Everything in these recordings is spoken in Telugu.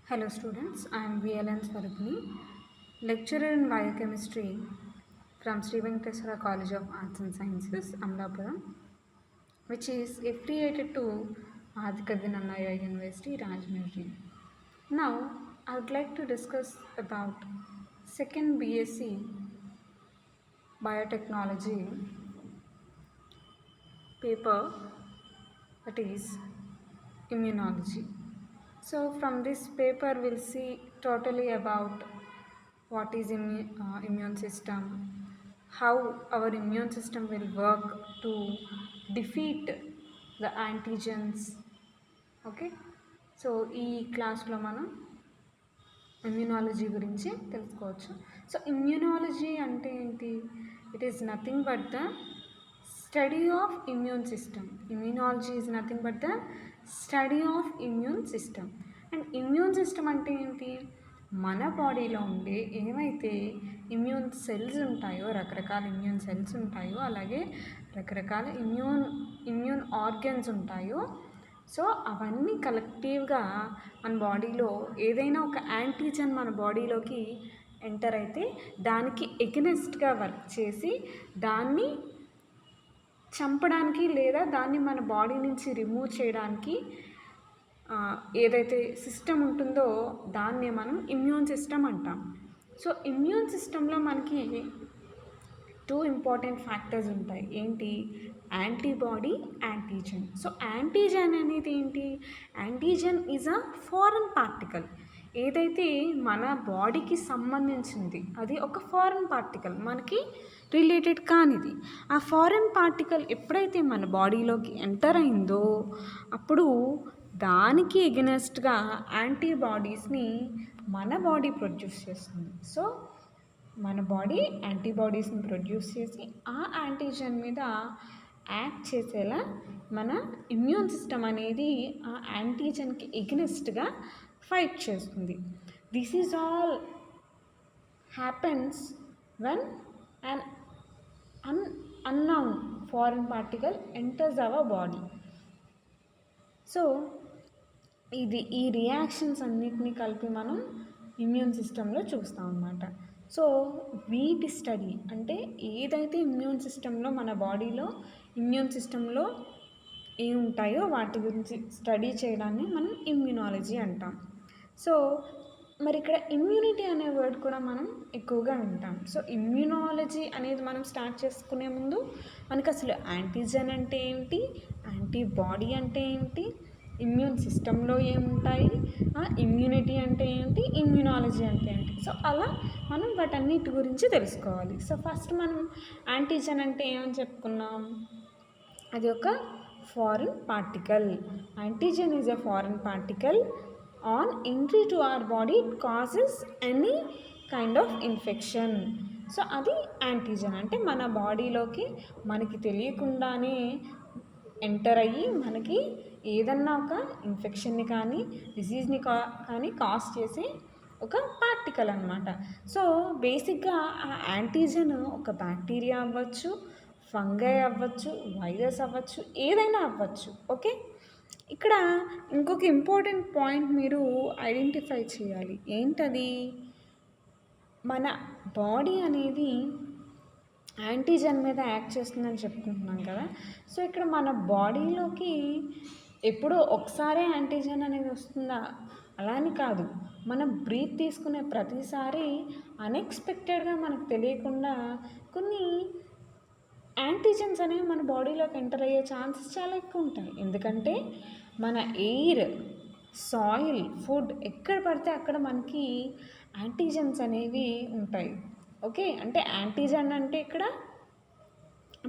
Hello students, I am VLN Swarupni, lecturer in biochemistry from Sri Venkateswara College of Arts and Sciences, Amlapuram, which is affiliated to Adhika Vinamaya University, Rajahmundry. Now, I would like to discuss about second BSc Biotechnology paper, that is immunology. So from this paper we'll see totally about what is immune system, how our immune system will work to defeat the antigens. Okay, so ఈ క్లాస్లో మనం ఇమ్యూనాలజీ గురించి తెలుసుకోవచ్చు. సో ఇమ్యూనాలజీ అంటే ఏంటి? It is nothing but the study of immune system. Immunology is nothing but the study of immune system. And immune system అంటే ఏంటి? మన బాడీలో ఉండే ఏవైతే ఇమ్యూన్ సెల్స్ ఉంటాయో, రకరకాల ఇమ్యూన్ సెల్స్ ఉంటాయో, అలాగే రకరకాల ఇమ్యూన్ ఆర్గన్స్ ఉంటాయో, సో అవన్నీ కలెక్టివ్గా మన బాడీలో ఏదైనా ఒక యాంటీజన్ మన బాడీలోకి ఎంటర్ అయితే దానికి ఎగనెస్ట్గా వర్క్ చేసి దాన్ని చంపడానికి లేదా దాన్ని మన బాడీ నుంచి రిమూవ్ చేయడానికి ఏదైతే సిస్టమ్ ఉంటుందో దాన్నే మనం ఇమ్యూన్ సిస్టమ్ అంటాం. సో ఇమ్యూన్ సిస్టంలో మనకి 2 ఇంపార్టెంట్ ఫ్యాక్టర్స్ ఉంటాయి. ఏంటి? Antibody, antigen. సో యాంటీజన్ అనేది ఏంటి? Antigen is a foreign particle. ఏదైతే మన బాడీకి సంబంధించింది అది ఒక ఫారెన్ పార్టికల్, మనకి రిలేటెడ్ కానిది. ఆ ఫారెన్ పార్టికల్ ఎప్పుడైతే మన బాడీలోకి ఎంటర్ అయిందో అప్పుడు దానికి ఎగనెస్ట్గా యాంటీబాడీస్ని మన బాడీ ప్రొడ్యూస్ చేస్తుంది. సో మన బాడీ యాంటీబాడీస్ని ప్రొడ్యూస్ చేసి ఆ యాంటీజన్ మీద యాక్ట్ చేసేలా మన ఇమ్యూన్ సిస్టమ్ అనేది ఆ యాంటీజన్కి ఎగనెస్ట్గా ఫైట్ చేస్తుంది. This is all happens when an unknown foreign particle enters hour body. So ఈ రియాక్షన్స్ అన్నిటినీ కలిపి మనం ఇమ్యూన్ సిస్టంలో చూస్తాం అన్నమాట. సో వీటి స్టడీ అంటే ఏదైతే ఇమ్యూన్ సిస్టంలో మన బాడీలో ఇమ్యూన్ సిస్టంలో ఏముంటాయో వాటి గురించి స్టడీ చేయడాన్ని మనం ఇమ్యూనాలజీ అంటాం. సో మరి ఇక్కడ ఇమ్యూనిటీ అనే వర్డ్ కూడా మనం ఎక్కువగా వింటాం. సో ఇమ్యూనాలజీ అనేది మనం స్టార్ట్ చేసుకునే ముందు మనకు అసలు యాంటీజన్ అంటే ఏంటి, యాంటీబాడీ అంటే ఏంటి, ఇమ్యూన్ సిస్టంలో ఏముంటాయి, ఇమ్యూనిటీ అంటే ఏంటి, ఇమ్యూనాలజీ అంటే ఏంటి, సో అలా మనం వాటన్నిటి గురించి తెలుసుకోవాలి. సో ఫస్ట్ మనం యాంటీజన్ అంటే ఏమని చెప్పుకున్నాం? అది ఒక foreign particle. Antigen is a foreign particle on entry to our body it causes any kind of infection. So అది యాంటీజన్ అంటే మన బాడీలోకి మనకి తెలియకుండానే ఎంటర్ అయ్యి మనకి ఏదన్నా ఒక ఇన్ఫెక్షన్ని కానీ డిసీజ్ని కానీ కాజ్ చేసే ఒక పార్టికల్ అనమాట. సో బేసిక్గా ఆ యాంటీజన్ ఒక బ్యాక్టీరియా అవ్వచ్చు, ఫంగై అవ్వచ్చు, వైరస్ అవ్వచ్చు, ఏదైనా అవ్వచ్చు. ఓకే, ఇక్కడ ఇంకొక ఇంపార్టెంట్ పాయింట్ మీరు ఐడెంటిఫై చేయాలి. ఏంటది? మన బాడీ అనేది యాంటీజన్ మీద యాక్ట్ చేస్తుందని చెప్పుకుంటున్నాం కదా. సో ఇక్కడ మన బాడీలోకి ఎప్పుడో ఒకసారి యాంటీజన్ అనేది వస్తుందా? అలా అని కాదు. మనం బ్రీత్ తీసుకునే ప్రతిసారి అన్ఎక్స్పెక్టెడ్గా మనకు తెలియకుండా కొన్ని యాంటీజన్స్ అనేవి మన బాడీలోకి ఎంటర్ అయ్యే ఛాన్సెస్ చాలా ఎక్కువ ఉంటాయి. ఎందుకంటే మన ఎయిర్, సాయిల్, ఫుడ్ ఎక్కడ పడితే అక్కడ మనకి యాంటీజన్స్ అనేవి ఉంటాయి. ఓకే, అంటే యాంటీజన్ అంటే ఇక్కడ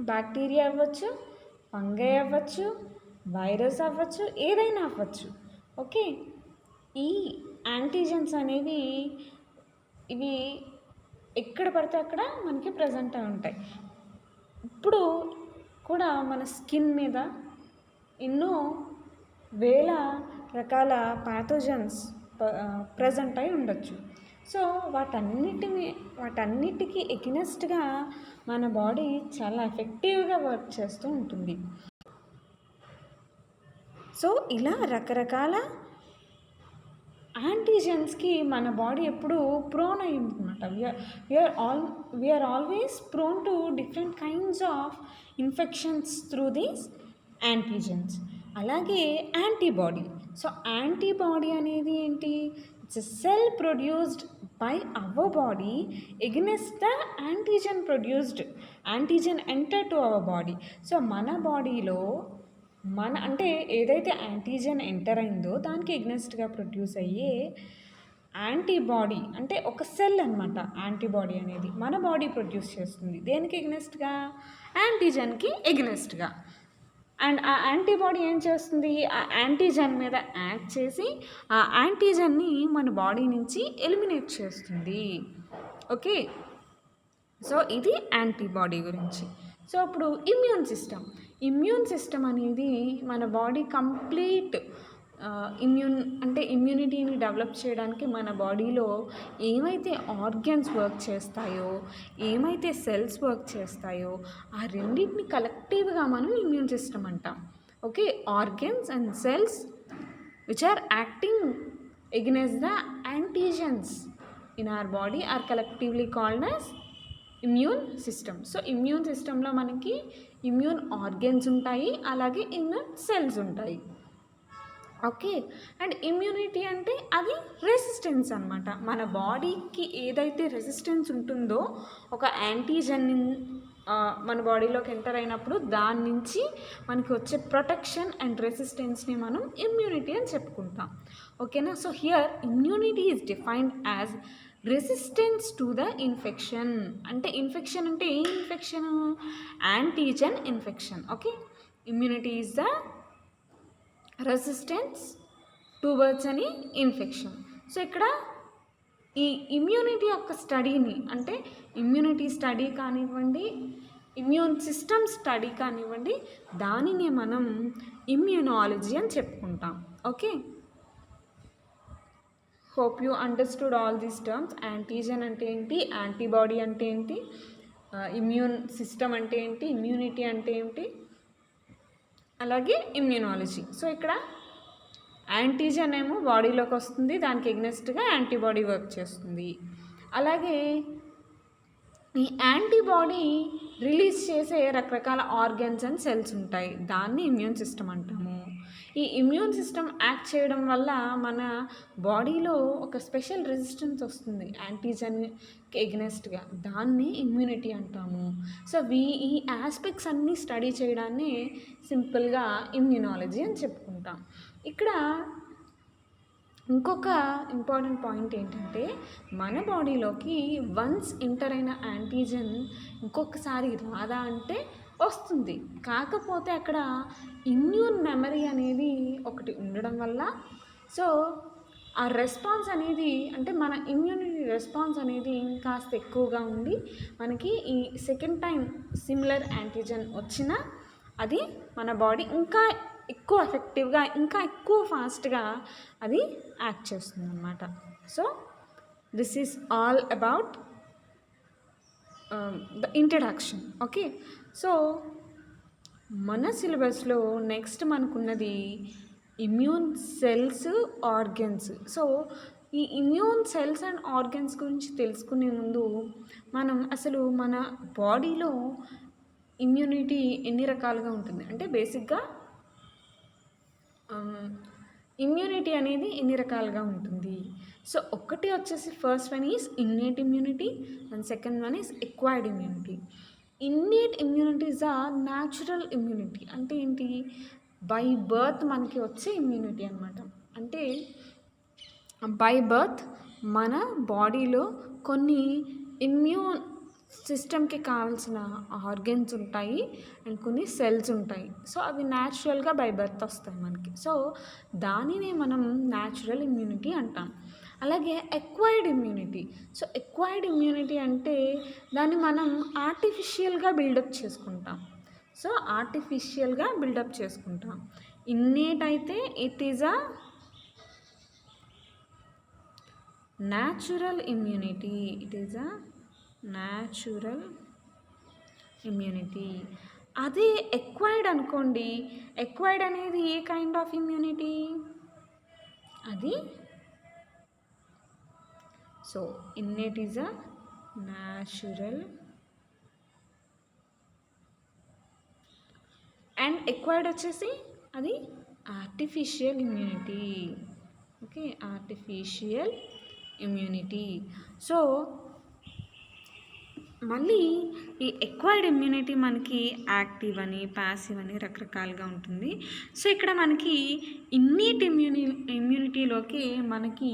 బ్యాక్టీరియా అవ్వచ్చు, ఫంగై అవ్వచ్చు, వైరస్ అవ్వచ్చు, ఏదైనా అవ్వచ్చు. ఓకే, ఈ యాంటీజన్స్ అనేవి ఇవి ఎక్కడ పడితే అక్కడ మనకి ప్రజెంట్ అయి ఉంటాయి. ఇప్పుడు కూడా మన స్కిన్ మీద ఎన్నో వేల రకాల ప్యాథోజన్స్ ప్రజెంట్ అయి ఉండొచ్చు. సో వాటన్నిటికీ ఎగనెస్ట్గా మన బాడీ చాలా ఎఫెక్టివ్గా వర్క్ చేస్తూ ఉంటుంది. సో ఇలా రకరకాల యాంటీజెన్స్కి మన బాడీ ఎప్పుడు ప్రోన్ అయి ఉంటుందన్నమాట. We are always prone to different kinds of infections through these antigens. అలాగే యాంటీబాడీ. సో యాంటీబాడీ అనేది ఏంటి? It's cell produced by our body against the antigen enter to our body. So మన బాడీలో అంటే ఏదైతే యాంటీజెన్ ఎంటర్ అయిందో దానికి ఎగ్నెస్ట్గా ప్రొడ్యూస్ అయ్యే యాంటీబాడీ, అంటే ఒక సెల్ అనమాట. యాంటీబాడీ అనేది మన బాడీ ప్రొడ్యూస్ చేస్తుంది. దేనికి ఎగ్నెస్ట్గా? యాంటీజెన్కి ఎగ్నెస్ట్గా. అండ్ ఆ యాంటీబాడీ ఏం చేస్తుంది? ఆ యాంటీజెన్ మీద యాక్ట్ చేసి ఆ యాంటీజెన్ని మన బాడీ నుంచి ఎలిమినేట్ చేస్తుంది. ఓకే, సో ఇది యాంటీబాడీ గురించి. సో అప్పుడు ఇమ్యూన్ సిస్టమ్ అనేది మన బాడీ కంప్లీట్ ఇమ్యూనిటీని డెవలప్ చేయడానికి మన బాడీలో ఏమైతే ఆర్గన్స్ వర్క్ చేస్తాయో, ఏమైతే సెల్స్ వర్క్ చేస్తాయో ఆ రెండింటిని కలెక్టివ్గా మనం ఇమ్యూన్ సిస్టమ్ అంటాం. Okay, organs and cells which are acting against the antigens in our body are collectively called as immune system. So immune సిస్టంలో మనకి ఇమ్యూన్ ఆర్గన్స్ ఉంటాయి, అలాగే ఇమ్యూన్ సెల్స్ ఉంటాయి. ఓకే, అండ్ ఇమ్యూనిటీ అంటే అది రెసిస్టెన్స్ అనమాట. మన బాడీకి ఏదైతే రెసిస్టెన్స్ ఉంటుందో ఒక యాంటీజెన్ మన బాడీలోకి ఎంటర్ అయినప్పుడు దాని నుంచి మనకి వచ్చే ప్రొటెక్షన్ అండ్ రెసిస్టెన్స్ని మనం ఇమ్యూనిటీ అని చెప్పుకుంటాం. ఓకేనా? So here immunity is defined as resistance to the infection. అంటే ఇన్ఫెక్షన్ అంటే ఏ infection? Antigen infection. Okay, immunity is the resistance towards అని ఇన్ఫెక్షన్. సో ఇక్కడ ఈ ఇమ్యూనిటీ యొక్క స్టడీని, అంటే ఇమ్యూనిటీ స్టడీ కానివ్వండి, ఇమ్యూన్ సిస్టమ్ స్టడీ కానివ్వండి, దానిని మనం ఇమ్యూనాలజీ అని చెప్పుకుంటాం. Okay, hope you understood all these terms. Antigen అంటే ఏంటి, యాంటీబాడీ అంటే ఏంటి, ఇమ్యూన్ సిస్టమ్ అంటే ఏంటి, ఇమ్యూనిటీ అంటే ఏంటి, అలాగే ఇమ్యూనాలజీ. సో ఇక్కడ యాంటీజెన్ ఏమో బాడీలోకి వస్తుంది, దానికి ఎగ్నెస్ట్గా యాంటీబాడీ వర్క్ చేస్తుంది. అలాగే ఈ యాంటీబాడీ రిలీజ్ చేసే రకరకాల ఆర్గన్స్ అండ్ సెల్స్ ఉంటాయి, దాన్ని ఇమ్యూన్ సిస్టమ్ అంటాము. ఈ ఇమ్యూన్ సిస్టమ్ యాక్ట్ చేయడం వల్ల మన బాడీలో ఒక స్పెషల్ రెసిస్టెన్స్ వస్తుంది యాంటీజెన్కి ఎగ్నెస్ట్గా, దాన్ని ఇమ్యూనిటీ అంటాము. సో ఈ ఆస్పెక్ట్స్ అన్నీ స్టడీ చేయడాన్ని సింపుల్గా ఇమ్యూనాలజీ అని చెప్పుకుంటాం. ఇక్కడ ఇంకొక ఇంపార్టెంట్ పాయింట్ ఏంటంటే, మన బాడీలోకి వన్స్ ఎంటర్ అయిన యాంటీజెన్ ఇంకొకసారి రాదా అంటే వస్తుంది. కాకపోతే అక్కడ ఇమ్యూన్ మెమరీ అనేది ఒకటి ఉండడం వల్ల, సో ఆ రెస్పాన్స్ అనేది, అంటే మన ఇమ్యూనిటీ రెస్పాన్స్ అనేది కాస్త ఎక్కువగా ఉండి మనకి ఈ సెకండ్ టైం సిమిలర్ యాంటీజెన్ వచ్చినా అది మన బాడీ ఇంకా ఎక్కువ ఎఫెక్టివ్గా, ఇంకా ఎక్కువ ఫాస్ట్గా అది యాక్ట్ చేస్తుంది అన్నమాట. So this is all about the introduction. Okay, so మన సిలబస్లో నెక్స్ట్ మనకున్నది ఇమ్యూన్ సెల్స్, ఆర్గన్స్. సో ఈ ఇమ్యూన్ సెల్స్ అండ్ ఆర్గన్స్ గురించి తెలుసుకునే ముందు మనం అసలు మన బాడీలో ఇమ్యూనిటీ ఎన్ని రకాలుగా ఉంటుంది అంటే, బేసిక్గా ఇమ్యూనిటీ అనేది ఎన్ని రకాలుగా ఉంటుంది. సో ఒకటి వచ్చేసి first one is innate immunity and second one is acquired immunity. Innate immunity is a natural immunity. అంటే ఏంటి? బై బర్త్ మనకి వచ్చే ఇమ్యూనిటీ అనమాట. అంటే బై బర్త్ మన బాడీలో కొన్ని ఇమ్యూన్ సిస్టమ్కి కావాల్సిన ఆర్గన్స్ ఉంటాయి అండ్ కొన్ని సెల్స్ ఉంటాయి. సో అవి న్యాచురల్గా బై బర్త్ వస్తాయి మనకి. సో దానినే మనం న్యాచురల్ ఇమ్యూనిటీ అంటాం. అలాగే acquired immunity. So acquired immunity అంటే దాన్ని మనం ఆర్టిఫిషియల్గా బిల్డప్ చేసుకుంటాం. సో ఆర్టిఫిషియల్గా బిల్డప్ చేసుకుంటాం. ఇన్నేట్ అయితే it is a natural immunity. It is a natural immunity. అదే ఎక్వైర్డ్ అనుకోండి, ఎక్వైర్డ్ అనేది ఏ కైండ్ ఆఫ్ ఇమ్యూనిటీ? అది so innate is a natural and acquired వచ్చేసి అది artificial immunity. Okay, artificial immunity. So మళ్ళీ ఈ ఎక్వైర్డ్ ఇమ్యూనిటీ మనకి యాక్టివ్ అని, ప్యాసివ్ అని రకరకాలుగా ఉంటుంది. సో ఇక్కడ మనకి ఇన్నీట్ ఇమ్యూనిటీలోకి మనకి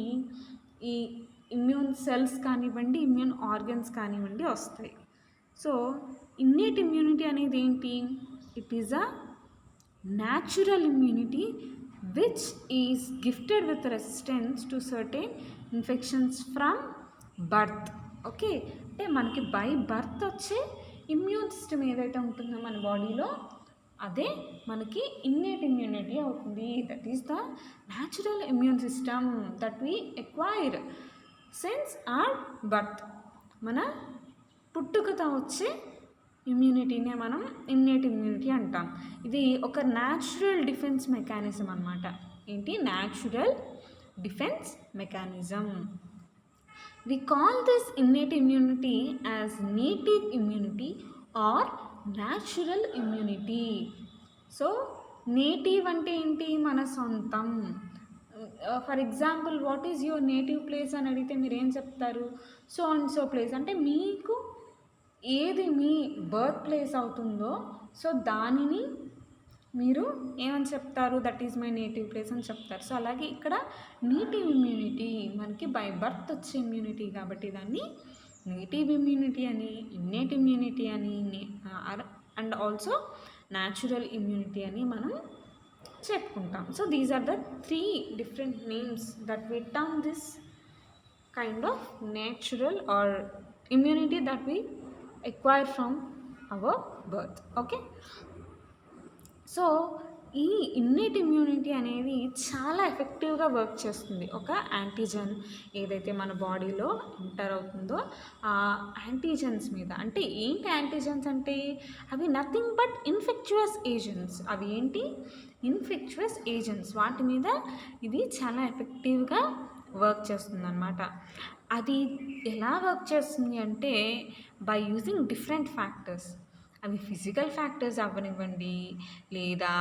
ఈ ఇమ్యూన్ సెల్స్ కానివ్వండి, ఇమ్యూన్ ఆర్గన్స్ కానివ్వండి వస్తాయి. సో ఇన్నీట్ ఇమ్యూనిటీ అనేది ఏంటి? It is a natural immunity which is gifted with resistance to certain infections from birth. Okay, అంటే మనకి బై బర్త్ వచ్చే ఇమ్యూన్ సిస్టమ్ ఏదైతే ఉంటుందో మన బాడీలో అదే మనకి ఇన్నేట్ ఇమ్యూనిటీ అవుతుంది. That is the natural immune system that we acquire since are birth. మన పుట్టుకతో వచ్చే ఇమ్యూనిటీనే మనం ఇన్నేట్ ఇమ్యూనిటీ అంటాం. ఇది ఒక న్యాచురల్ డిఫెన్స్ మెకానిజం అన్నమాట. ఏంటి? Natural defence mechanism. We call this innate immunity as native immunity or natural immunity. So native అంటే ఏంటి? మన సొంతం. For example what is your native place అని అడిగితే మీరు ఏం చెప్తారు? So and so place. అంటే మీకు ఏది మీ బర్త్ ప్లేస్ అవుతుందో సో దానిని మీరు ఏమని చెప్తారు? That is my native place అని చెప్తారు. సో అలాగే ఇక్కడ నేటివ్ ఇమ్యూనిటీ మనకి బై బర్త్ వచ్చే ఇమ్యూనిటీ కాబట్టి దాన్ని నేటివ్ ఇమ్యూనిటీ అని, ఇన్నేట్ ఇమ్యూనిటీ అని అండ్ ఆల్సో న్యాచురల్ ఇమ్యూనిటీ అని మనం చెప్పుకుంటాం. So these are the 3 different names that we term this kind of natural or immunity that we acquire from our birth. Okay, so ఈ ఇన్నేట్ ఇమ్యూనిటీ అనేది చాలా ఎఫెక్టివ్గా వర్క్ చేస్తుంది. ఒక యాంటీజెన్ ఏదైతే మన బాడీలో ఎంటర్ అవుతుందో ఆ యాంటీజెన్స్ మీద. అంటే ఏంటి యాంటీజెన్స్ అంటే? అవి నథింగ్ బట్ ఇన్ఫెక్చువస్ ఏజెంట్స్. అవి ఏంటి? Infectious agents. వాటి మీద ఇది చాలా ఎఫెక్టివ్గా వర్క్ చేస్తుంది అన్నమాట. అది ఎలా వర్క్ చేస్తుంది అంటే బై యూజింగ్ డిఫరెంట్ ఫ్యాక్టర్స్. అవి ఫిజికల్ ఫ్యాక్టర్స్ అవ్వనివ్వండి, లేదా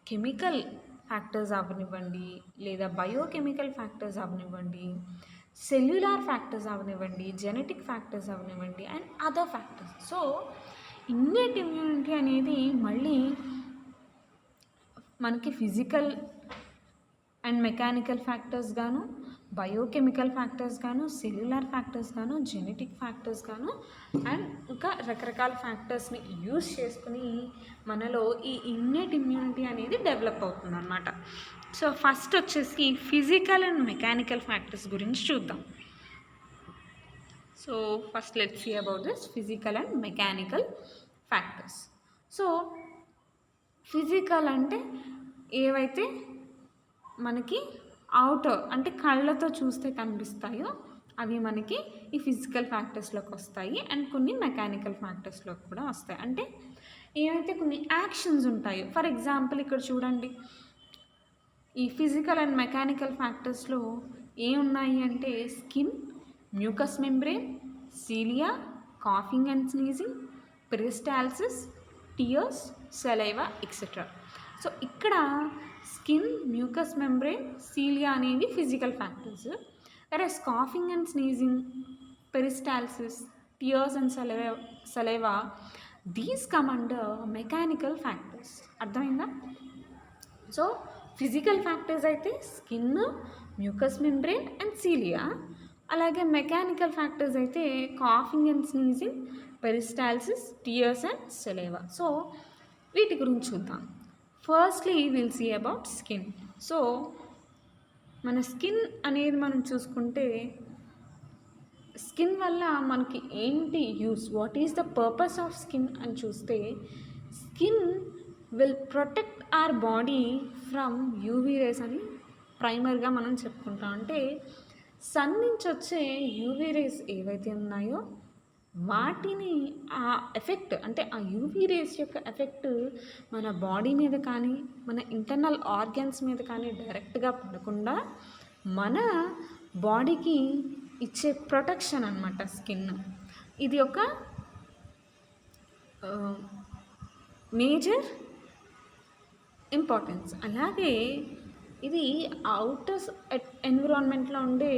కెమికల్ ఫ్యాక్టర్స్ అవ్వనివ్వండి, లేదా బయోకెమికల్ ఫ్యాక్టర్స్ అవ్వనివ్వండి, సెల్యులార్ ఫ్యాక్టర్స్ అవ్వనివ్వండి, జెనెటిక్ ఫ్యాక్టర్స్ అవ్వనివ్వండి and other factors. So innate immunity అనేది మళ్ళీ మనకి ఫిజికల్ అండ్ మెకానికల్ ఫ్యాక్టర్స్ గాను, బయోకెమికల్ ఫ్యాక్టర్స్ గాను, సెల్యులార్ ఫ్యాక్టర్స్ గాను, జెనెటిక్ ఫ్యాక్టర్స్ గాను అండ్ ఇంకా రకరకాల ఫ్యాక్టర్స్ని యూజ్ చేసుకుని మనలో ఈ ఇన్నేట్ ఇమ్యూనిటీ అనేది డెవలప్ అవుతుంది అన్నమాట. సో ఫస్ట్ వచ్చేసి ఫిజికల్ అండ్ మెకానికల్ ఫ్యాక్టర్స్ గురించి చూద్దాం. So first let's see about this physical and mechanical factors. So physical అంటే ఏవైతే మనకి అవుటర్ అంటే కళ్ళతో చూస్తే కనిపిస్తాయో అవి మనకి ఈ ఫిజికల్ ఫ్యాక్టర్స్లోకి వస్తాయి అండ్ కొన్ని మెకానికల్ ఫ్యాక్టర్స్లోకి కూడా వస్తాయి. అంటే ఏవైతే కొన్ని యాక్షన్స్ ఉంటాయో, ఫర్ ఎగ్జాంపుల్ ఇక్కడ చూడండి, ఈ ఫిజికల్ అండ్ మెకానికల్ ఫ్యాక్టర్స్లో ఏమున్నాయి అంటే skin, mucus membrane, cilia, coughing and sneezing, peristalsis, tears, saliva etcetera. So ఇక్కడ స్కిన్, మ్యూకస్ మెంబ్రేన్, సీలియా అనేవి physical factors. whereas coughing and sneezing, peristalsis, tears and saliva, these come under mechanical factors. అర్థమైందా? సో ఫిజికల్ ఫ్యాక్టర్స్ అయితే skin, mucus membrane and cilia. అలాగే మెకానికల్ ఫ్యాక్టర్స్ అయితే coughing and sneezing, peristalsis, tears and saliva. So వీటి గురించి చూద్దాం. Firstly will see about skin. So మన స్కిన్ అనేది మనం చూసుకుంటే స్కిన్ వల్ల మనకి ఏంటి use, what is the purpose of skin అని చూస్తే skin will protect our body from UV rays అని ప్రైమర్గా మనం చెప్పుకుంటాం. అంటే సన్ నుంచి వచ్చే యూవీ రేస్ ఏవైతే ఉన్నాయో వాటిని ఆ ఎఫెక్ట్ అంటే ఆ యూవీ రేస్ యొక్క ఎఫెక్ట్ మన బాడీ మీద కానీ మన ఇంటర్నల్ ఆర్గన్స్ మీద కానీ డైరెక్ట్గా పడకుండా మన బాడీకి ఇచ్చే ప్రొటెక్షన్ అనమాట స్కిన్. ఇది ఒక మేజర్ ఇంపార్టెన్స్. అలాగే ఇది అవుటర్ ఎన్విరాన్మెంట్లో ఉండే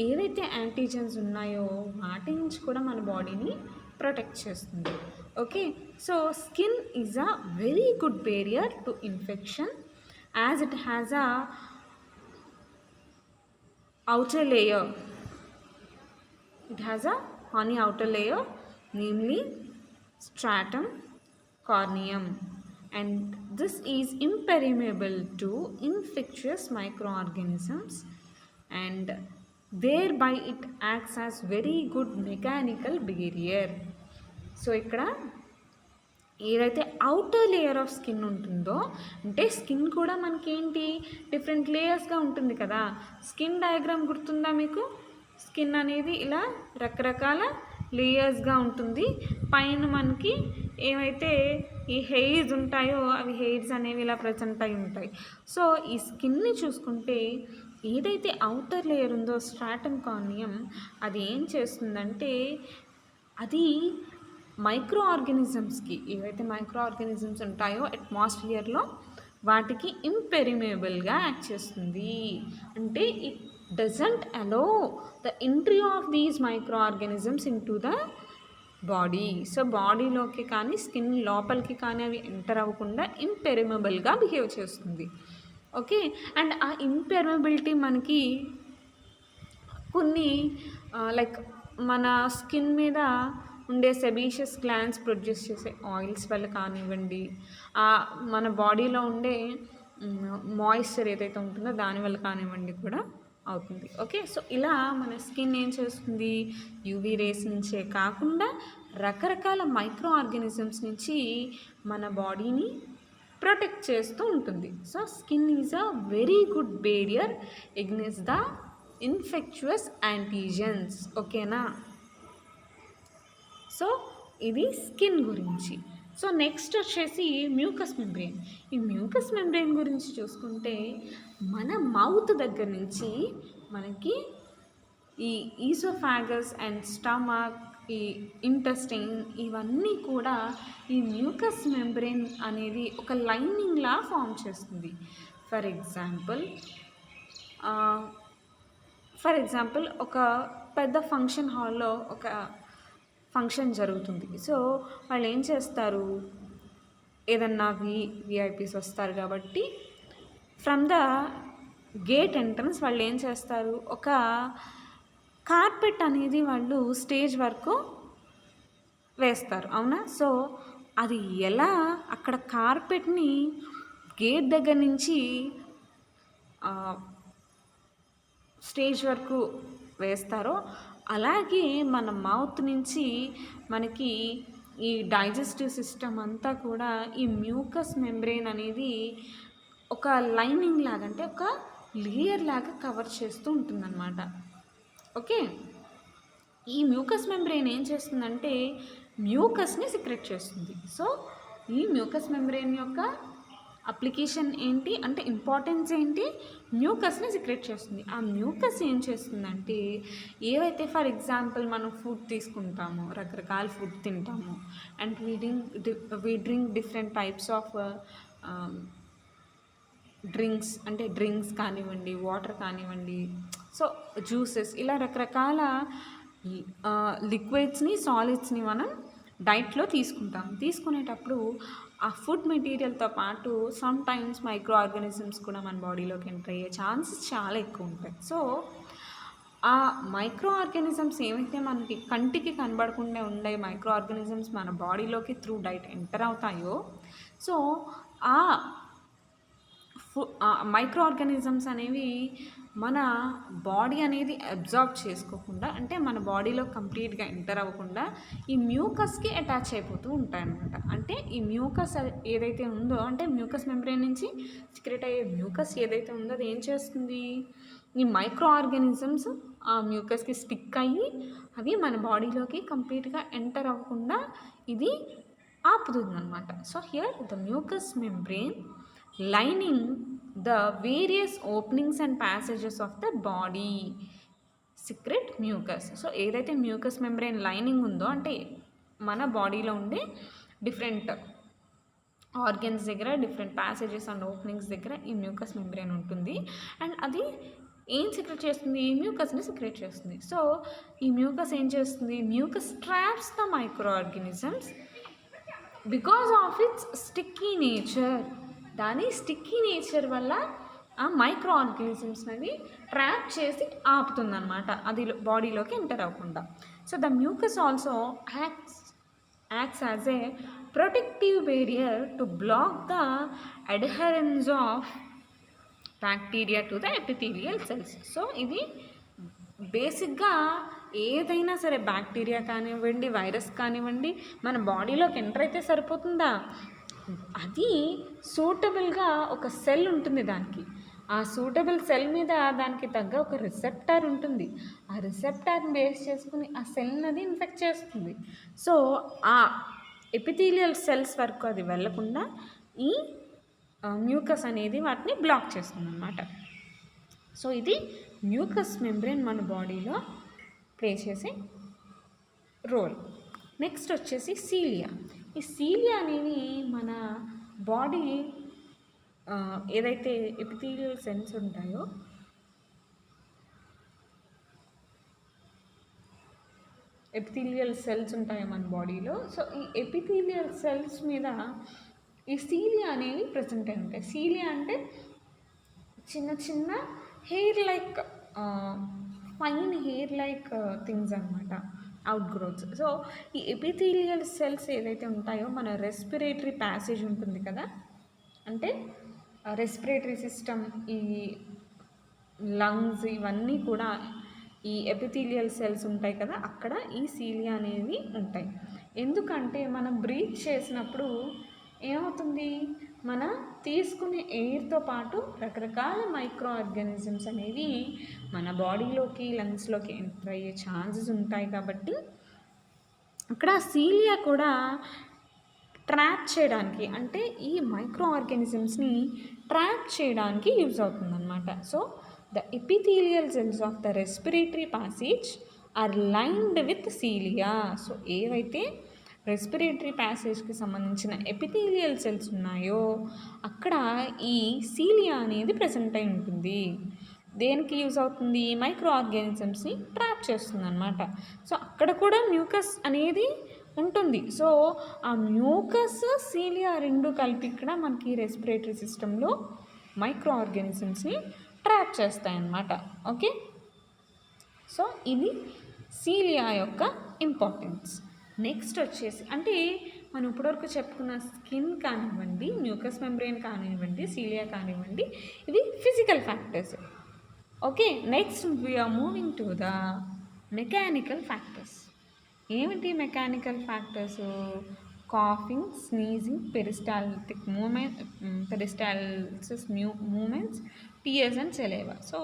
ఏదైతే యాంటీజెన్స్ ఉన్నాయో వాటి నుంచి కూడా మన బాడీని ప్రొటెక్ట్ చేస్తుంది. Okay, so skin is a very good barrier to infection as it has a outer layer. It has a horny outer layer, namely stratum corneum, and this is impermeable to infectious microorganisms, and thereby it acts as very good mechanical barrier. So ikkada ఏదైతే అవుటర్ లేయర్ ఆఫ్ స్కిన్ ఉంటుందో, అంటే స్కిన్ కూడా మనకేంటి డిఫరెంట్ లేయర్స్గా ఉంటుంది కదా. స్కిన్ డయాగ్రామ్ గుర్తుందా మీకు? స్కిన్ అనేది ఇలా రకరకాల లేయర్స్గా ఉంటుంది. పైన మనకి ఏవైతే ఈ హెయిర్స్ ఉంటాయో అవి హెయిర్స్ అనేవి ఇలా ప్రజెంట్ అయి ఉంటాయి. సో ఈ స్కిన్ని చూసుకుంటే ఏదైతే అవుటర్ లేయర్ ఉందో స్ట్రాటమ్ కార్నియం, అది ఏం చేస్తుందంటే అది మైక్రో ఆర్గానిజమ్స్కి, ఏవైతే మైక్రో ఆర్గానిజమ్స్ ఉంటాయో అట్మాస్ఫియర్లో వాటికి ఇంపెరిమేబుల్గా యాక్ట్ చేస్తుంది. అంటే it doesn't allow the entry of these micro organisms into the body. So బాడీలోకి కానీ స్కిన్ లోపలికి కానీ అవి ఎంటర్ అవ్వకుండా ఇంపెరిమబుల్గా బిహేవ్ చేస్తుంది. ఓకే, అండ్ ఆ ఇంపెరిమబిలిటీ మనకి కొన్ని లైక్ మన స్కిన్ మీద ఉండే సెబీషియస్ గ్లాండ్స్ ప్రొడ్యూస్ చేసే ఆయిల్స్ వల్ల కానివ్వండి, మన బాడీలో ఉండే మాయిశ్చర్ ఏదైతే ఉంటుందో దానివల్ల కానివ్వండి కూడా అవుతుంది. ఓకే, సో ఇలా మన స్కిన్ ఏం చేస్తుంది, యూవీ రేస్ నుంచే కాకుండా రకరకాల మైక్రో ఆర్గానిజమ్స్ నుంచి మన బాడీని ప్రొటెక్ట్ చేస్తూ ఉంటుంది. So skin is a very good barrier against the infectious antigens. ఓకేనా? సో ఇది స్కిన్ గురించి. సో నెక్స్ట్ వచ్చేసి మ్యూకస్ మెంబ్రెయిన్. ఈ మ్యూకస్ మెంబ్రెయిన్ గురించి చూసుకుంటే మన మౌత్ దగ్గర నుంచి మనకి ఈ ఈసోఫాగస్ అండ్ స్టమక్, ఈ ఇంటెస్టైన్, ఇవన్నీ కూడా ఈ మ్యూకస్ మెంబ్రెయిన్ అనేది ఒక లైనింగ్లా ఫామ్ చేస్తుంది. ఫర్ ఎగ్జాంపుల్ ఒక పెద్ద ఫంక్షన్ హాల్లో ఒక ఫంక్షన్ జరుగుతుంది. సో వాళ్ళు ఏం చేస్తారు, ఏదన్నా విఐపీస్ వస్తారు కాబట్టి ఫ్రమ్ ద గేట్ ఎంట్రన్స్ వాళ్ళు ఏం చేస్తారు, ఒక కార్పెట్ అనేది వాళ్ళు స్టేజ్ వరకు వేస్తారు, అవునా? సో అది ఎలా అక్కడ కార్పెట్ని గేట్ దగ్గర నుంచి స్టేజ్ వరకు వేస్తారో అలాగే మన మౌత్ నుంచి మనకి ఈ డైజెస్టివ్ సిస్టమ్ అంతా కూడా ఈ మ్యూకస్ మెంబ్రెయిన్ అనేది ఒక లైనింగ్ లాగా, అంటే ఒక లేయర్ లాగా కవర్ చేస్తూ ఉంటుందన్నమాట. ఓకే, ఈ మ్యూకస్ మెంబ్రెయిన్ ఏం చేస్తుందంటే మ్యూకస్ని సిక్రెట్ చేస్తుంది. సో ఈ మ్యూకస్ మెంబ్రెయిన్ యొక్క అప్లికేషన్ ఏంటి అంటే ఇంపార్టెన్స్ ఏంటి, మ్యూకస్ని సిక్రెట్ చేస్తుంది. ఆ మ్యూకస్ ఏం చేస్తుందంటే ఏవైతే ఫర్ ఎగ్జాంపుల్ మనం ఫుడ్ తీసుకుంటామో, రకరకాల ఫుడ్ తింటాము, and we drink different types of drinks, అంటే డ్రింక్స్ కానివ్వండి, వాటర్ కానివ్వండి, సో జ్యూసెస్, ఇలా రకరకాల లిక్విడ్స్ని, సాలిడ్స్ని మనం డైట్లో తీసుకుంటాం. తీసుకునేటప్పుడు ఆ ఫుడ్ మెటీరియల్తో పాటు సమ్ టైమ్స్ మైక్రో ఆర్గానిజమ్స్ కూడా మన బాడీలోకి ఎంటర్ అయ్యే ఛాన్సెస్ చాలా ఎక్కువ ఉంటాయి. సో ఆ మైక్రో ఆర్గానిజమ్స్ ఏవైతే మనకి కంటికి కనబడకుండా ఉండే మైక్రో ఆర్గానిజమ్స్ మన బాడీలోకి త్రూ డైట్ ఎంటర్ అవుతాయో, సో ఆ మైక్రో ఆర్గానిజమ్స్ అనేవి మన బాడీ అనేది అబ్జార్బ్ చేసుకోకుండా, అంటే మన బాడీలో కంప్లీట్గా ఎంటర్ అవ్వకుండా ఈ మ్యూకస్కి అటాచ్ అయిపోతూ ఉంటాయి అన్నమాట. అంటే ఈ మ్యూకస్ ఏదైతే ఉందో, అంటే మ్యూకస్ మెంబ్రెయిన్ నుంచి సిక్రెట్ అయ్యే మ్యూకస్ ఏదైతే ఉందో అది ఏం చేస్తుంది, ఈ మైక్రో ఆర్గానిజమ్స్ ఆ మ్యూకస్కి స్టిక్ అయ్యి అవి మన బాడీలోకి కంప్లీట్గా ఎంటర్ అవ్వకుండా ఇది ఆపుతుంది అనమాట. So here the mucus membrane lining the various openings and passages of the body. Secrete mucus. So ఏదైతే మ్యూకస్ మెంబ్రెయిన్ లైనింగ్ ఉందో, అంటే మన బాడీలో ఉండే డిఫరెంట్ ఆర్గన్స్ దగ్గర, డిఫరెంట్ ప్యాసేజెస్ అండ్ ఓపెనింగ్స్ దగ్గర ఈ మ్యూకస్ మెంబ్రెయిన్ ఉంటుంది. అండ్ అది ఏం సీక్రెట్ చేస్తుంది? ఈ మ్యూకస్ని సీక్రెట్ చేస్తుంది. సో ఈ మ్యూకస్ ఏం చేస్తుంది? Mucus traps the micro organisms because of it's sticky nature. దాని స్టిక్కీ నేచర్ వల్ల ఆ మైక్రో ఆర్గానిజమ్స్ అనేవి ట్రాప్ చేసి ఆపుతుందన్నమాట, అది బాడీలోకి ఎంటర్ అవ్వకుండా. So the mucus also acts as a protective barrier to block the adherence of bacteria to the epithelial cells. So ఇది బేసిక్గా ఏదైనా సరే, బ్యాక్టీరియా కానివ్వండి, వైరస్ కానివ్వండి, మన బాడీలోకి ఎంటర్ అయితే సరిపోతుందా? అది సూటబుల్గా ఒక సెల్ ఉంటుంది దానికి. ఆ సూటబుల్ సెల్ మీద దానికి తగ్గ ఒక రిసెప్టార్ ఉంటుంది. ఆ రిసెప్టార్ని బేస్ చేసుకుని ఆ సెల్ని అది ఇన్ఫెక్ట్ చేస్తుంది. సో ఆ ఎపిథీలియల్ సెల్స్ వరకు అది వెళ్లకుండా ఈ మ్యూకస్ అనేది వాటిని బ్లాక్ చేస్తుంది అన్నమాట. సో ఇది మ్యూకస్ మెంబ్రెయిన్ మన బాడీలో ప్లే చేసే రోల్. నెక్స్ట్ వచ్చేసి సీలియా. ఈ సీలియా అనేవి మన బాడీ ఏదైతే ఎపిథీలియల్ సెల్స్ ఉంటాయో, ఎపిథీలియల్ సెల్స్ ఉంటాయో మన బాడీలో, సో ఈ ఎపిథీలియల్ సెల్స్ మీద ఈ సీలియా అనేవి ప్రజెంట్ అయి ఉంటాయి. సీలియా అంటే చిన్న చిన్న hair like, fine hair like things అనమాట, అవుట్ గ్రోత్స్. సో ఈ ఎపిథీలియల్ సెల్స్ ఏదైతే ఉంటాయో, మన రెస్పిరేటరీ ప్యాసేజ్ ఉంటుంది కదా, అంటే రెస్పిరేటరీ సిస్టమ్, ఈ లంగ్స్, ఇవన్నీ కూడా ఈ ఎపిథీలియల్ సెల్స్ ఉంటాయి కదా, అక్కడ ఈ సీలియా అనేవి ఉంటాయి. ఎందుకంటే మనం బ్రీత్ చేసినప్పుడు ఏమవుతుంది? మన తీసుకునే ఎయిర్తో పాటు రకరకాల మైక్రో ఆర్గానిజమ్స్ అనేవి మన బాడీలోకి, లంగ్స్లోకి ఎంటర్ అయ్యే ఛాన్సెస్ ఉంటాయి. కాబట్టి అక్కడ సీలియా కూడా ట్రాప్ చేయడానికి, అంటే ఈ మైక్రో ఆర్గానిజమ్స్ని ట్రాప్ చేయడానికి యూజ్ అవుతుందన్నమాట. So the epithelial cells of the respiratory passage are lined with cilia. So ఏవైతే రెస్పిరేటరీ ప్యాసేజ్కి సంబంధించిన ఎపిథీలియల్ సెల్స్ ఉన్నాయో అక్కడ ఈ సీలియా అనేది ప్రెసెంట్ అయి ఉంటుంది. దేనికి యూజ్ అవుతుంది? మైక్రో ఆర్గానిజమ్స్ని ట్రాప్ చేస్తుంది అన్నమాట. సో అక్కడ కూడా మ్యూకస్ అనేది ఉంటుంది. సో ఆ మ్యూకస్, సీలియా రెండు కలిపి ఇక్కడ మనకి రెస్పిరేటరీ సిస్టంలో మైక్రో ఆర్గానిజమ్స్ని ట్రాప్ చేస్తాయన్నమాట. ఓకే, సో ఇది సీలియా యొక్క ఇంపార్టెన్స్. నెక్స్ట్ వచ్చేసి, అంటే మనం ఇప్పటివరకు చెప్పుకున్న స్కిన్ కానివ్వండి, మ్యూకస్ మెంబ్రెయిన్ కానివ్వండి, సీలియా కానివ్వండి, ఇవి physical factors. Okay, next we are moving to the mechanical factors. ఏమిటి mechanical factors? Coughing, sneezing, peristaltic peristalsis movements, tears and saliva. So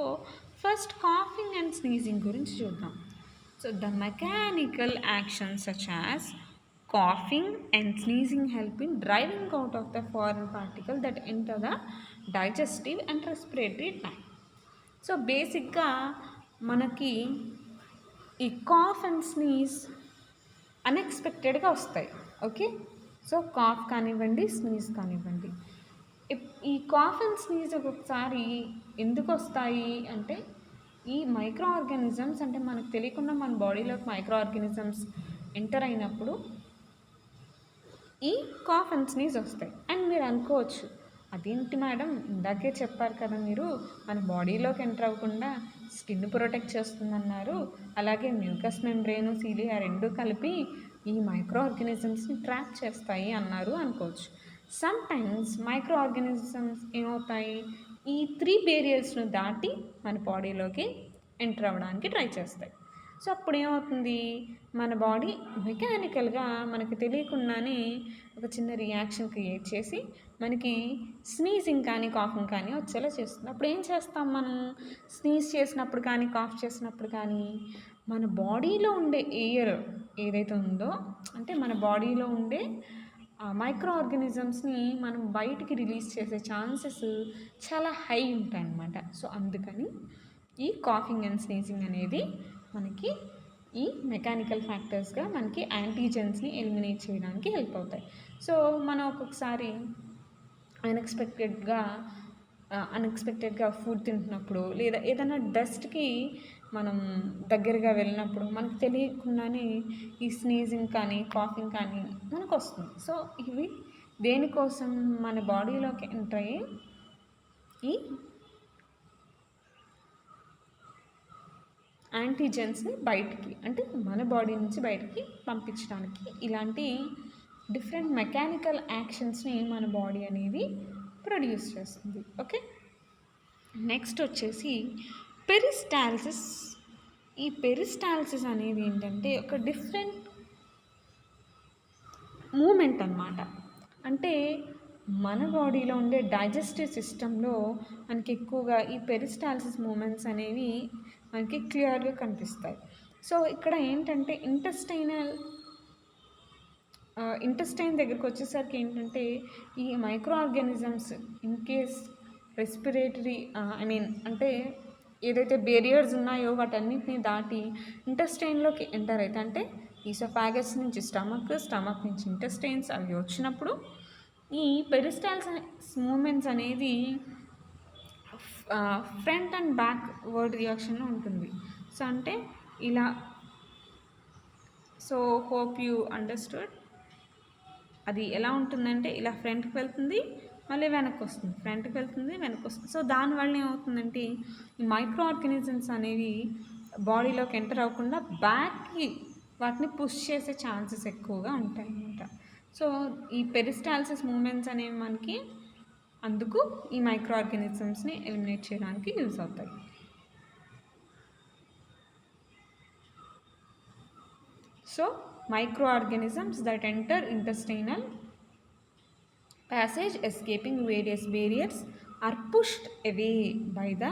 first coughing and sneezing గురించి చూద్దాం. So the mechanical actions such as coughing and sneezing help in driving out of the foreign particle that enter the digestive and respiratory tract. So basically మనకి ఈ కాఫ్ అండ్ స్నీజ్ అన్ఎక్స్పెక్టెడ్గా వస్తాయి. ఓకే, సో కాఫ్ కానివ్వండి, స్నీజ్ కానివ్వండి. ఈ కాఫ్ అండ్ స్నీజ్ ఒక్కొక్కసారి ఎందుకు వస్తాయి అంటే, ఈ మైక్రో ఆర్గానిజమ్స్, అంటే మనకు తెలియకుండా మన బాడీలోకి మైక్రో ఆర్గానిజమ్స్ ఎంటర్ అయినప్పుడు ఈ కాఫ్ అండ్ స్నీజ్ వస్తాయి. అండ్ మీరు అనుకోవచ్చు, అదేంటి మేడం, ఇందాకే చెప్పారు కదా మీరు, మన బాడీలోకి ఎంటర్ అవ్వకుండా స్కిన్ ప్రొటెక్ట్ చేస్తుందన్నారు, అలాగే మ్యూకస్ మెంబ్రెయిన్, సీలియా రెండు కలిపి ఈ మైక్రో ఆర్గానిజమ్స్ని ట్రాప్ చేస్తాయి అన్నారు అనుకోవచ్చు. సమ్ టైమ్స్ మైక్రో ఆర్గానిజమ్స్ ఏమవుతాయి, ఈ 3 బేరియర్స్ను దాటి మన బాడీలోకి ఎంటర్ అవ్వడానికి ట్రై చేస్తాయి. సో అప్పుడు ఏమవుతుంది, మన బాడీ మెకానికల్గా మనకి తెలియకుండానే ఒక చిన్న రియాక్షన్ క్రియేట్ చేసి మనకి స్నీజింగ్ కానీ, కాఫింగ్ కానీ వచ్చేలా చేస్తుంది. అప్పుడు ఏం చేస్తాం మనం? స్నీజ్ చేసినప్పుడు కానీ, కాఫ్ చేసినప్పుడు కానీ మన బాడీలో ఉండే ఎయిర్ ఏదైతే ఉందో, అంటే మన బాడీలో ఉండే మైక్రో ఆర్గానిజమ్స్ని మనం బయటికి రిలీజ్ చేసే ఛాన్సెస్ చాలా హై ఉంటాయన్నమాట. సో అందుకని ఈ కాఫింగ్ అండ్ స్నీజింగ్ అనేది మనకి ఈ మెకానికల్ ఫ్యాక్టర్స్గా మనకి యాంటీజెన్స్ని ఎలిమినేట్ చేయడానికి హెల్ప్ అవుతాయి. సో మనం ఒక్కొక్కసారి అన్ఎక్స్పెక్టెడ్గా ఫుడ్ తింటున్నప్పుడు లేదా ఏదైనా డస్ట్కి మనం దగ్గరగా వెళ్ళినప్పుడు మనకు తెలియకుండానే ఈ స్నీజింగ్ కానీ కాఫింగ్ కానీ మనకు వస్తుంది. సో ఇవి దేనికోసం మన బాడీలోకి ఎంటర్ అయ్యి ఈ యాంటీజెన్స్ని బయటికి అంటే మన బాడీ నుంచి బయటికి పంపించడానికి ఇలాంటి డిఫరెంట్ మెకానికల్ యాక్షన్స్ని మన బాడీ అనేది ప్రొడ్యూస్ చేస్తుంది. ఓకే, నెక్స్ట్ వచ్చేసి పెరిస్టాల్సిస్. ఈ పెరిస్టాల్సిస్ అనేది ఏంటంటే ఒక డిఫరెంట్ మూమెంట్ అన్నమాట. అంటే మన బాడీలో ఉండే డైజెస్టివ్ సిస్టంలో మనకి ఎక్కువగా ఈ పెరిస్టాల్సిస్ మూమెంట్స్ అనేవి మనకి క్లియర్గా కనిపిస్తాయి. సో ఇక్కడ ఏంటంటే ఇంటెస్టైన్ దగ్గరికి వచ్చేసరికి ఏంటంటే ఈ micro organisms in case respiratory అంటే ఏదైతే బేరియర్స్ ఉన్నాయో వాటన్నిటిని దాటి ఇంటెస్టైన్లోకి ఎంటర్ అవుతాయి. అంటే ఈసోఫాగస్ నుంచి స్టమక్ నుంచి ఇంటెస్టైన్స్ అవి వచ్చినప్పుడు ఈ పెరిస్టాల్సిస్ మూమెంట్స్ అనేది ఫ్రంట్ అండ్ బ్యాక్ వర్డ్ రియాక్షన్లో ఉంటుంది. సో అంటే ఇలా, సో హోప్ యూ అండర్స్టూడ్. అది ఎలా ఉంటుందంటే ఇలా ఫ్రంట్కి వెళ్తుంది, మళ్ళీ వెనక్కి వస్తుంది, ఫ్రంట్కి వెళ్తుంది, వెనక్కి వస్తుంది. సో దానివల్ల ఏమవుతుందంటే ఈ మైక్రో ఆర్గానిజమ్స్ అనేవి బాడీలోకి ఎంటర్ అవ్వకుండా బ్యాక్కి వాటిని పుష్ చేసే ఛాన్సెస్ ఎక్కువగా ఉంటాయి అన్నమాట. సో ఈ పెరిస్టాల్సిస్ మూమెంట్స్ అనేవి మనకి అందుకు ఈ మైక్రో ఆర్గానిజమ్స్ని ఎలిమినేట్ చేయడానికి యూజ్ అవుతాయి. So microorganisms that enter intestinal passage escaping various barriers are pushed away by the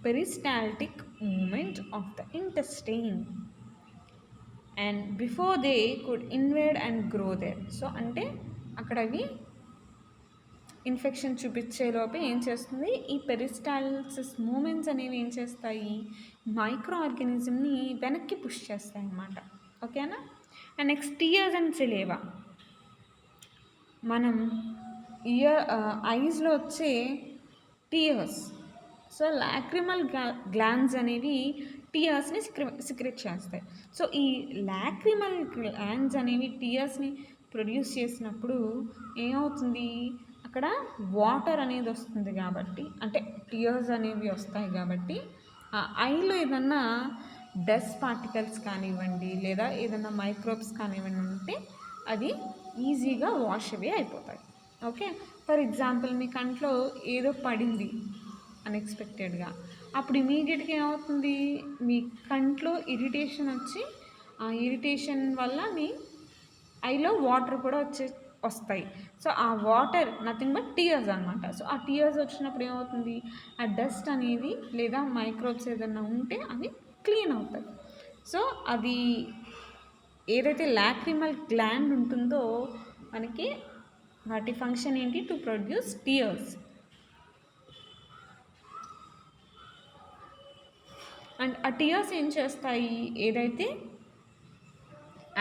peristaltic movement of the intestine and before they could invade and grow there. So అంటే అక్కడ అవి ఇన్ఫెక్షన్ చూపించేలోపే ఏం చేస్తుంది, ఈ పెరిస్టాల్సిస్ మూమెంట్స్ అనేవి ఏం చేస్తాయి, మైక్రో ఆర్గానిజంని వెనక్కి పుష్ చేస్తాయి అన్నమాట. ఓకేనా. And next tears and saliva. మనం ఐస్లో వచ్చే టీయర్స్, సో లాక్రిమల్ గ్లాండ్స్ అనేవి టీయర్స్ని సిక్రెట్ చేస్తాయి. సో ఈ లాక్రిమల్ గ్లాండ్స్ అనేవి టీయర్స్ని ప్రొడ్యూస్ చేసినప్పుడు ఏమవుతుంది, అక్కడ వాటర్ అనేది వస్తుంది కాబట్టి, అంటే టీయర్స్ అనేవి వస్తాయి కాబట్టి ఆ ఐలో ఏదన్నా డస్ట్ పార్టికల్స్ కానివ్వండి లేదా ఏదైనా మైక్రోబ్స్ కానివ్వండి ఉంటే అది ఈజీగా వాష్ అవే అయిపోతాయి. ఓకే, ఫర్ ఎగ్జాంపుల్ మీ కంట్లో ఏదో పడింది అన్ఎక్స్పెక్టెడ్గా, అప్పుడు ఇమీడియట్గా ఏమవుతుంది, మీ కంట్లో ఇరిటేషన్ వచ్చి ఆ ఇరిటేషన్ వల్ల మీ ఐలో వాటర్ కూడా వస్తాయి. సో ఆ వాటర్ నథింగ్ బట్ టీయర్స్ అనమాట. సో ఆ టీయర్స్ వచ్చినప్పుడు ఏమవుతుంది, ఆ డస్ట్ అనేది లేదా మైక్రోబ్స్ ఏదైనా ఉంటే అవి క్లీన్ అవుతాయి. సో అది ఏదైతే లాక్రిమల్ గ్లాండ్ ఉంటుందో మనకి వాటి ఫంక్షన్ ఏంటి, టు ప్రొడ్యూస్ టీయర్స్. అండ్ ఆ టీయర్స్ ఏం చేస్తాయి, ఏదైతే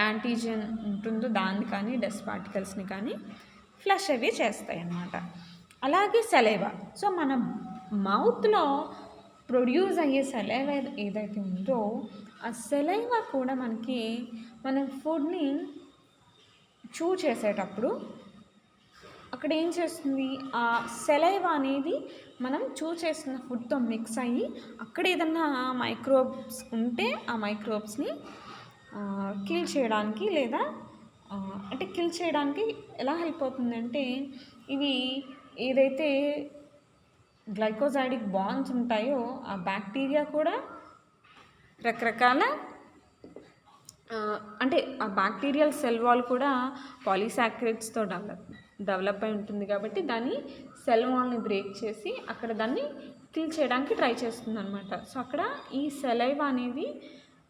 యాంటీజెన్ ఉంటుందో దాన్ని కానీ డస్ట్ పార్టికల్స్ని కానీ ఫ్లష్ అవే చేస్తాయి అన్నమాట. అలాగే సలైవా. సో మన మౌత్లో ప్రొడ్యూస్ అయ్యే సలైవా ఏదైతే ఉందో ఆ సలైవా కూడా మనకి మన ఫుడ్ని చూ చేసేటప్పుడు అక్కడ ఏం చేస్తుంది, ఆ సలైవా అనేది మనం చూ చేసిన ఫుడ్తో మిక్స్ అయ్యి అక్కడ ఏదన్నా మైక్రోబ్స్ ఉంటే ఆ మైక్రోబ్స్ని కిల్ చేయడానికి లేదా అంటే కిల్ చేయడానికి ఎలా హెల్ప్ అవుతుందంటే, ఇవి ఏదైతే గ్లైకోజైడిక్ బాండ్స్ ఉంటాయో ఆ బ్యాక్టీరియా కూడా రకరకాల అంటే ఆ బ్యాక్టీరియల్ సెల్ వాల్ కూడా పాలీసాకరైడ్స్తో డెవలప్ అయి ఉంటుంది కాబట్టి దాన్ని సెల్ వాల్ని బ్రేక్ చేసి అక్కడ దాన్ని కిల్ చేయడానికి ట్రై చేస్తుంది అనమాట. సో అక్కడ ఈ సలైవా అనేది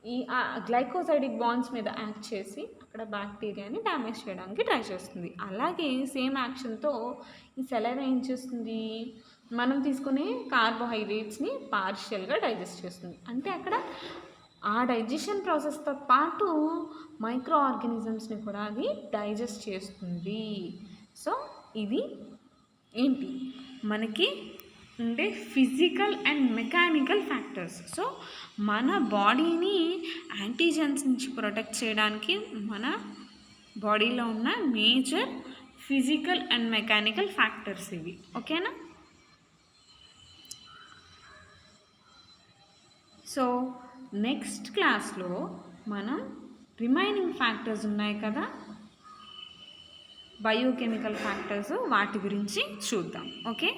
ఈ గ్లైకోజైడిక్ బాండ్స్ మీద యాక్ట్ చేసి అక్కడ బ్యాక్టీరియాని డ్యామేజ్ చేయడానికి ట్రై చేస్తుంది. అలాగే సేమ్ యాక్షన్తో ఈ సలైవా ఏం చేస్తుంది, మనం తీసుకునే కార్బోహైడ్రేట్స్ని పార్షియల్గా డైజెస్ట్ చేస్తుంది. అంటే అక్కడ ఆ డైజెషన్ ప్రాసెస్తో పాటు మైక్రో ఆర్గానిజమ్స్ని కూడా అది డైజెస్ట్ చేస్తుంది. సో ఇది ఏంటి మనకి ఉండే physical and mechanical factors. So మన బాడీని యాంటీజెన్స్ నుంచి ప్రొటెక్ట్ చేయడానికి మన బాడీలో ఉన్న major physical and mechanical factors ఇవి. ఓకేనా? సో నెక్స్ట్ క్లాస్లో మనం రిమైనింగ్ ఫ్యాక్టర్స్ ఉన్నాయి కదా, బయోకెమికల్ ఫ్యాక్టర్స్, వాటి గురించి చూద్దాం. ఓకే,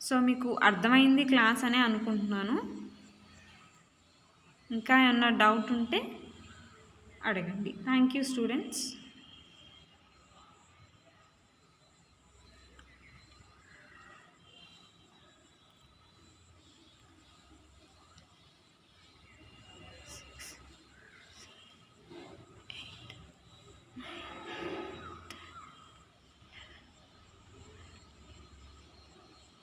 సో మీకు అర్థమైంది క్లాస్ అనే అనుకుంటున్నాను. ఇంకా ఏమన్నా డౌట్ ఉంటే అడగండి. Thank you students.